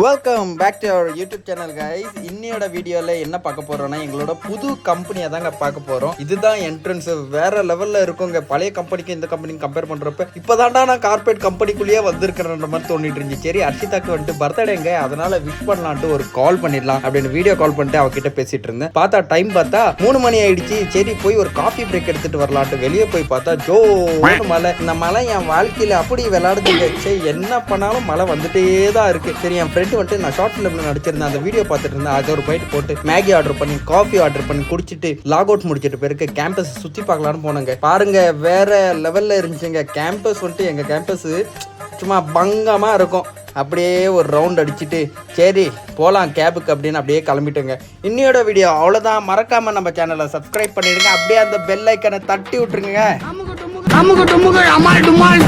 Welcome back to our YouTube channel guys. இன்னையோட வீடியோவில் என்ன பார்க்க போகிறோம்னா எங்களோட புது கம்பெனியை தாங்க பார்க்க போகிறோம். இதுதான் என்ட்ரன்ஸ், வேற லெவலில் இருக்குங்க. பழைய கம்பெனிக்கு இந்த கம்பெனிக்கு கம்பேர் பண்ணுறப்ப இப்போதான்டா நான் கார்பரேட் கம்பெனிக்குள்ளேயே வந்திருக்கிறன்ற மாதிரி தோணிட்டு இருந்துச்சு. சரி, அர்ஷிதாக்கு வந்துட்டு பர்த்டேங்க, அதனால விஷ் பண்ணலான்ட்டு ஒரு கால் பண்ணிடலாம் அப்படின்னு வீடியோ கால் பண்ணிட்டு அவகிட்ட பேசிட்டு இருந்தேன். பார்த்தா டைம் பார்த்தா 3 மணி ஆயிடுச்சு. சரி, போய் ஒரு காஃபி பிரேக் எடுத்துட்டு வரலான்ட்டு வெளியே போய் பார்த்தா மழை. இந்த மழை என் வாழ்க்கையில அப்படி விளையாடுதுங்க. சரி, என்ன பண்ணாலும் மழை வந்துட்டே தான் இருக்கு. சரி, என் ஃப்ரெண்டு வந்துட்டு நான் ஷார்ட் ஃபிலிம்ல நடிச்சிருந்தேன், அந்த வீடியோ பார்த்துட்டு இருந்தேன். அது ஒரு பைட் போட்டு மேகி ஆர்டர் பண்ணி காஃபி ஆர்டர் பண்ணி குடிச்சிட்டு லாக் அவுட் முடிச்சிட்டு பிறகு கேம்பஸ் சுத்தி பார்க்கலான்னு போனாங்க. பாருங்க, வேற லெவல்ல இருந்துச்சுங்க கேம்பஸ். வந்துட்டு எங்க கேம்பஸ் சும்மா பங்கமா இருக்கும். அப்படியே ஒரு ரவுண்ட் அடிச்சுட்டு சரி போகலாம் கேபுக்கு அப்படின்னு அப்படியே கிளம்பிட்டுங்க. இன்னையோட வீடியோ அவ்வளோதான். மறக்காம நம்ம சேனலை சப்ஸ்கிரைப் பண்ணிடுங்க. அப்படியே அந்த பெல் ஐக்கனை தட்டி விட்டுருங்க. அமுகு டுமுகு அமால் டுமால்.